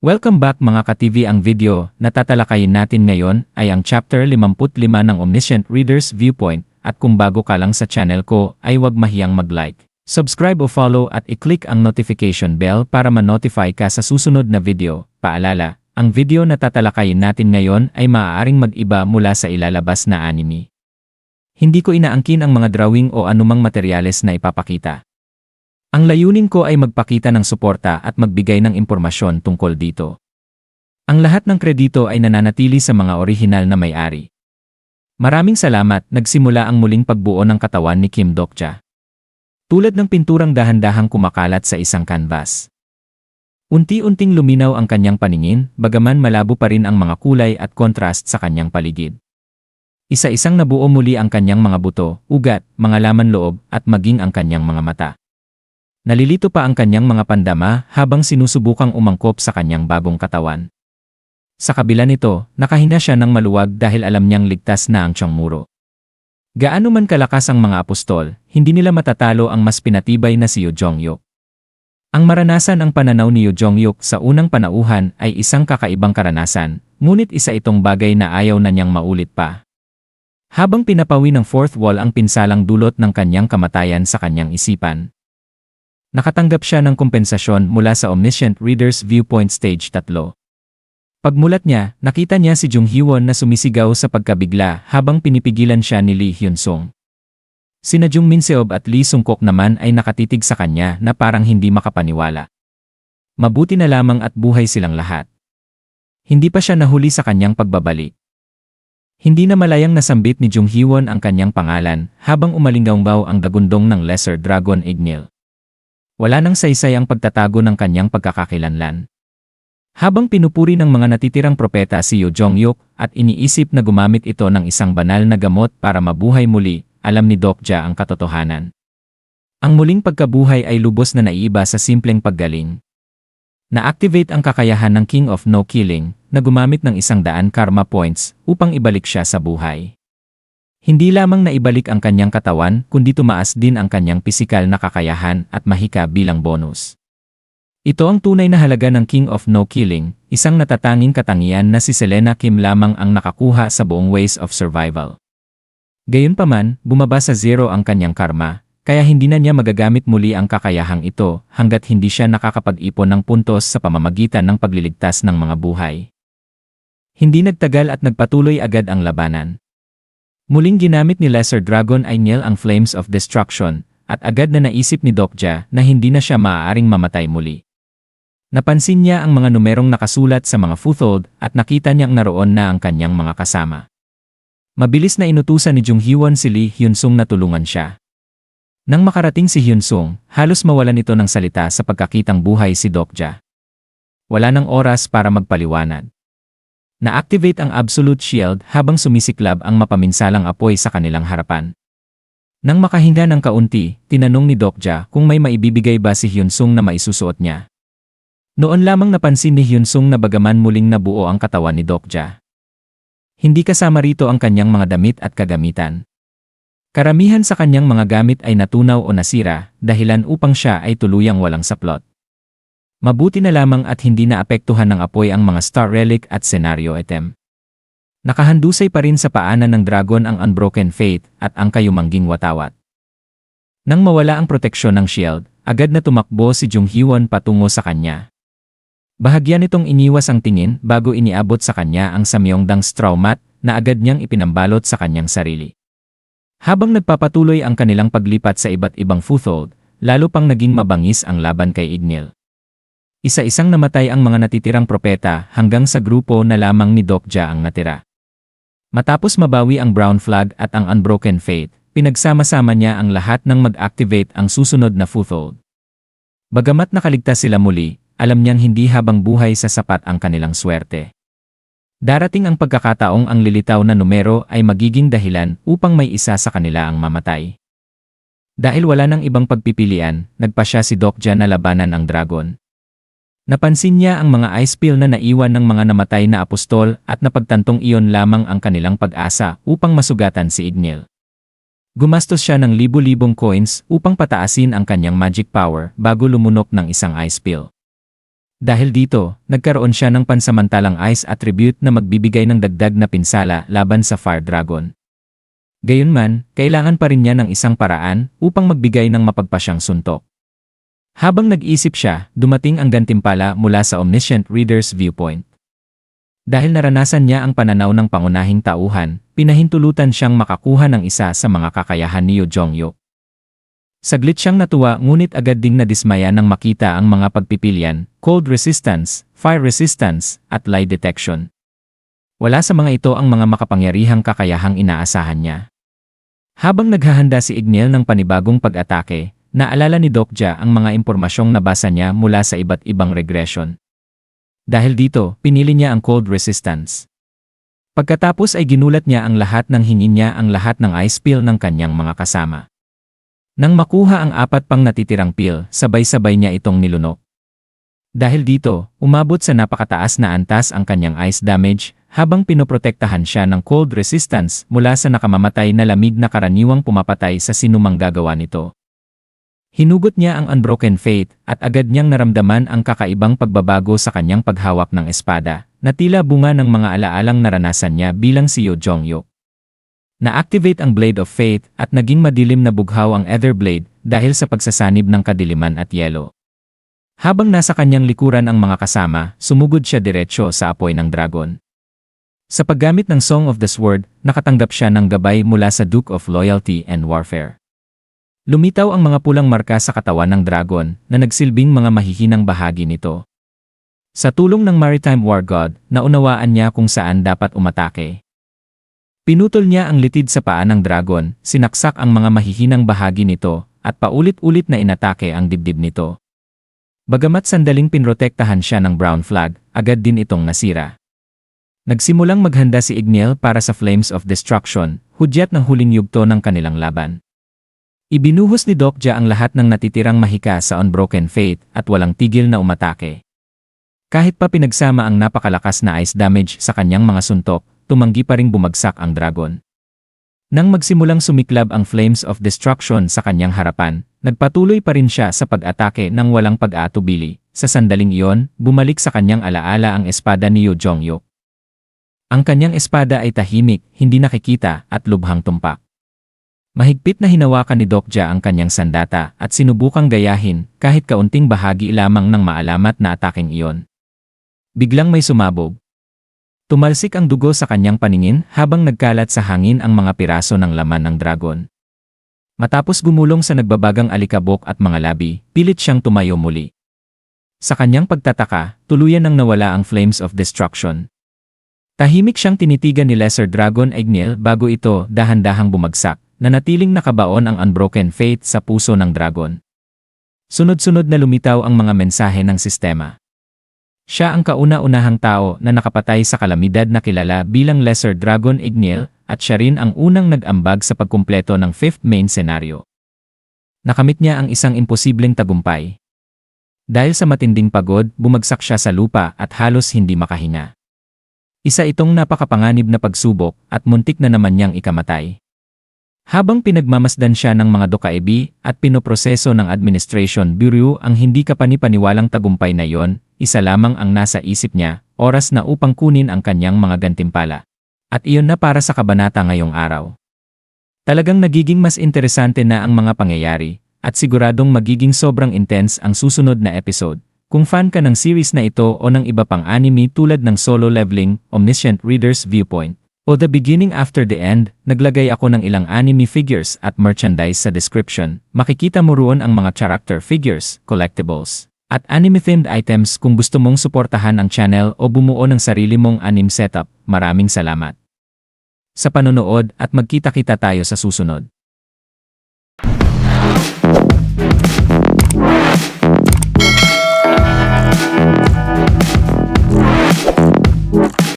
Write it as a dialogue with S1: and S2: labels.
S1: Welcome back mga ka-TV. Ang video na tatalakayin natin ngayon ay ang Chapter 55 ng Omniscient Reader's Viewpoint, at kung bago ka lang sa channel ko ay huwag mahiyang mag-like, subscribe o follow at i-click ang notification bell para ma-notify ka sa susunod na video. Paalala, ang video na tatalakayin natin ngayon ay maaaring mag-iba mula sa ilalabas na anime. Hindi ko inaangkin ang mga drawing o anumang materyales na ipapakita. Ang layunin ko ay magpakita ng suporta at magbigay ng impormasyon tungkol dito. Ang lahat ng kredito ay nananatili sa mga orihinal na may-ari. Maraming salamat. Nagsimula ang muling pagbuo ng katawan ni Kim Dokja. Tulad ng pinturang dahan-dahang kumakalat sa isang canvas. Unti-unting luminaw ang kanyang paningin, bagaman malabo pa rin ang mga kulay at kontrast sa kanyang paligid. Isa-isang nabuo muli ang kanyang mga buto, ugat, mga laman loob, at maging ang kanyang mga mata. Nalilito pa ang kanyang mga pandama habang sinusubukang umangkop sa kanyang bagong katawan. Sa kabila nito, nakahinga siya ng maluwag dahil alam niyang ligtas na ang Chongmuro. Gaano man kalakas ang mga apostol, hindi nila matatalo ang mas pinatibay na si Yoo Jong-hyuk. Ang maranasan ang pananaw ni Yoo Jong-hyuk sa unang panauhan ay isang kakaibang karanasan, ngunit isa itong bagay na ayaw na niyang maulit pa. Habang pinapawi ng fourth wall ang pinsalang dulot ng kanyang kamatayan sa kanyang isipan, nakatanggap siya ng kompensasyon mula sa Omniscient Reader's Viewpoint Stage 3. Pagmulat niya, nakita niya si Jung Hee-won na sumisigaw sa pagkabigla habang pinipigilan siya ni Lee Hyun-sung. Sina Jung Min-seob at Lee Sung-kok naman ay nakatitig sa kanya na parang hindi makapaniwala. Mabuti na lamang at buhay silang lahat. Hindi pa siya nahuli sa kanyang pagbabalik. Hindi na malayang nasambit ni Jung Hee-won ang kanyang pangalan habang umalinggaw ang dagundong ng Lesser Dragon Ignil. Wala nang saysay ang pagtatago ng kanyang pagkakakilanlan. Habang pinupuri ng mga natitirang propeta si Yoo Jong-hyuk at iniisip na gumamit ito ng isang banal na gamot para mabuhay muli, alam ni Dokja ang katotohanan. Ang muling pagkabuhay ay lubos na naiiba sa simpleng paggaling. Na-activate ang kakayahan ng King of No Killing na gumamit ng 100 karma points upang ibalik siya sa buhay. Hindi lamang naibalik ang kanyang katawan, kundi tumaas din ang kanyang pisikal na kakayahan at mahika bilang bonus. Ito ang tunay na halaga ng King of No Killing, isang natatanging katangian na si Selena Kim lamang ang nakakuha sa buong Ways of Survival. Gayunpaman, bumaba sa 0 ang kanyang karma, kaya hindi na niya magagamit muli ang kakayahang ito hanggat hindi siya nakakapag-ipon ng puntos sa pamamagitan ng pagliligtas ng mga buhay. Hindi nagtagal at nagpatuloy agad ang labanan. Muling ginamit ni Lesser Dragon Ignil ang Flames of Destruction, at agad na naisip ni Dokja na hindi na siya maaaring mamatay muli. Napansin niya ang mga numerong nakasulat sa mga foothold at nakita niyang naroon na ang kanyang mga kasama. Mabilis na inutusan ni Jung Hee-won si Lee Hyun-sung na tulungan siya. Nang makarating si Hyun-sung, halos mawalan ito ng salita sa pagkakitang buhay si Dokja. Wala nang oras para magpaliwanag. Na-activate ang Absolute Shield habang sumisiklab ang mapaminsalang apoy sa kanilang harapan. Nang makahinga ng kaunti, tinanong ni Dokja kung may maibibigay ba si Hyun-sung na maisusuot niya. Noon lamang napansin ni Hyun-sung na bagaman muling nabuo ang katawan ni Dokja, hindi kasama rito ang kanyang mga damit at kagamitan. Karamihan sa kanyang mga gamit ay natunaw o nasira, dahilan upang siya ay tuluyang walang saplot. Mabuti na lamang at hindi naapektuhan ng apoy ang mga Star Relic at Scenario Item. Nakahandusay pa rin sa paanan ng dragon ang Unbroken Faith at ang Kayumangging Watawat. Nang mawala ang proteksyon ng shield, agad na tumakbo si Jung Hee-won patungo sa kanya. Bahagyan nitong iniwas ang tingin bago iniabot sa kanya ang Samyongdang straw mat na agad niyang ipinambalot sa kanyang sarili. Habang nagpapatuloy ang kanilang paglipat sa iba't ibang foothold, lalo pang naging mabangis ang laban kay Ignil. Isa-isang namatay ang mga natitirang propeta hanggang sa grupo na lamang ni Dokja ang natira. Matapos mabawi ang Brown Flag at ang Unbroken Faith, pinagsama-sama niya ang lahat nang mag-activate ang susunod na foothold. Bagamat nakaligtas sila muli, alam niyang hindi habang buhay sa sapat ang kanilang swerte. Darating ang pagkakataong ang lilitaw na numero ay magiging dahilan upang may isa sa kanila ang mamatay. Dahil wala nang ibang pagpipilian, nagpasya si Dokja na labanan ang dragon. Napansin niya ang mga ice pill na naiwan ng mga namatay na apostol at napagtantong iyon lamang ang kanilang pag-asa upang masugatan si Ignil. Gumastos siya ng libu-libong coins upang pataasin ang kanyang magic power bago lumunok ng isang ice pill. Dahil dito, nagkaroon siya ng pansamantalang ice attribute na magbibigay ng dagdag na pinsala laban sa Fire Dragon. Gayunman, kailangan pa rin niya ng isang paraan upang magbigay ng mapagpasyang suntok. Habang nag-isip siya, dumating ang gantimpala mula sa Omniscient Reader's viewpoint. Dahil naranasan niya ang pananaw ng pangunahing tauhan, pinahintulutan siyang makakuha ng isa sa mga kakayahan ni Yu Jongyuk. Saglit siyang natuwa ngunit agad ding nadismaya nang makita ang mga pagpipilian, cold resistance, fire resistance, at lie detection. Wala sa mga ito ang mga makapangyarihang kakayahang inaasahan niya. Habang naghahanda si Ignil ng panibagong pag-atake, naalala ni Dokja ang mga impormasyong nabasa niya mula sa iba't ibang regression. Dahil dito, pinili niya ang cold resistance. Pagkatapos ay ginulat niya ang lahat ng hingin niya ang lahat ng ice pill ng kanyang mga kasama. Nang makuha ang 4 pang natitirang pill, sabay-sabay niya itong nilunok. Dahil dito, umabot sa napakataas na antas ang kanyang ice damage habang pinoprotektahan siya ng cold resistance mula sa nakamamatay na lamig na karaniwang pumapatay sa sinumang gagawa nito. Hinugot niya ang Unbroken Faith at agad niyang naramdaman ang kakaibang pagbabago sa kanyang paghawak ng espada na tila bunga ng mga alaalang naranasan niya bilang si Yu Jongyuk. Na-activate ang Blade of Fate at naging madilim na bughaw ang Ether Blade dahil sa pagsasanib ng kadiliman at yelo. Habang nasa kanyang likuran ang mga kasama, sumugod siya diretsyo sa apoy ng dragon. Sa paggamit ng Song of the Sword, nakatanggap siya ng gabay mula sa Duke of Loyalty and Warfare. Lumitaw ang mga pulang marka sa katawan ng dragon na nagsilbing mga mahihinang bahagi nito. Sa tulong ng Maritime War God, naunawaan niya kung saan dapat umatake. Pinutol niya ang litid sa paa ng dragon, sinaksak ang mga mahihinang bahagi nito, at paulit-ulit na inatake ang dibdib nito. Bagamat sandaling pinrotektahan siya ng brown flag, agad din itong nasira. Nagsimulang maghanda si Ignil para sa Flames of Destruction, hudyat ng huling yugto ng kanilang laban. Ibinuhos ni Dokja ang lahat ng natitirang mahika sa Unbroken Faith at walang tigil na umatake. Kahit pa pinagsama ang napakalakas na ice damage sa kanyang mga suntok, tumanggi pa ring bumagsak ang dragon. Nang magsimulang sumiklab ang Flames of Destruction sa kanyang harapan, nagpatuloy pa rin siya sa pag-atake ng walang pag-aatubili. Sa sandaling iyon, bumalik sa kanyang alaala ang espada ni Yu Jongyuk. Ang kanyang espada ay tahimik, hindi nakikita, at lubhang tumpak. Mahigpit na hinawakan ni Dokja ang kanyang sandata at sinubukang gayahin kahit kaunting bahagi lamang ng maalamat na ataking iyon. Biglang may sumabog. Tumalsik ang dugo sa kanyang paningin habang nagkalat sa hangin ang mga piraso ng laman ng dragon. Matapos gumulong sa nagbabagang alikabok at mga labi, pilit siyang tumayo muli. Sa kanyang pagtataka, tuluyan nang nawala ang Flames of Destruction. Tahimik siyang tinitigan ni Lesser Dragon Ignil bago ito dahan-dahang bumagsak, na natiling nakabaon ang Unbroken Faith sa puso ng dragon. Sunod-sunod na lumitaw ang mga mensahe ng sistema. Siya ang kauna-unahang tao na nakapatay sa kalamidad na kilala bilang Lesser Dragon Ignil at siya rin ang unang nag-ambag sa pagkumpleto ng 5th main scenario. Nakamit niya ang isang imposibleng tagumpay. Dahil sa matinding pagod, bumagsak siya sa lupa at halos hindi makahinga. Isa itong napakapanganib na pagsubok at muntik na naman niyang ikamatay. Habang pinagmamasdan siya ng mga dokaibi at pinoproseso ng Administration Bureau ang hindi kapani-paniwalang tagumpay na iyon, isa lamang ang nasa isip niya, oras na upang kunin ang kanyang mga gantimpala. At iyon na para sa kabanata ngayong araw. Talagang nagiging mas interesante na ang mga pangyayari, at siguradong magiging sobrang intense ang susunod na episode. Kung fan ka ng series na ito o ng iba pang anime tulad ng Solo Leveling, Omniscient Reader's Viewpoint, o The Beginning After the End, naglagay ako ng ilang anime figures at merchandise sa description. Makikita mo roon ang mga character figures, collectibles, at anime-themed items kung gusto mong suportahan ang channel o bumuo ng sarili mong anime setup. Maraming salamat sa panonood at magkita-kita tayo sa susunod.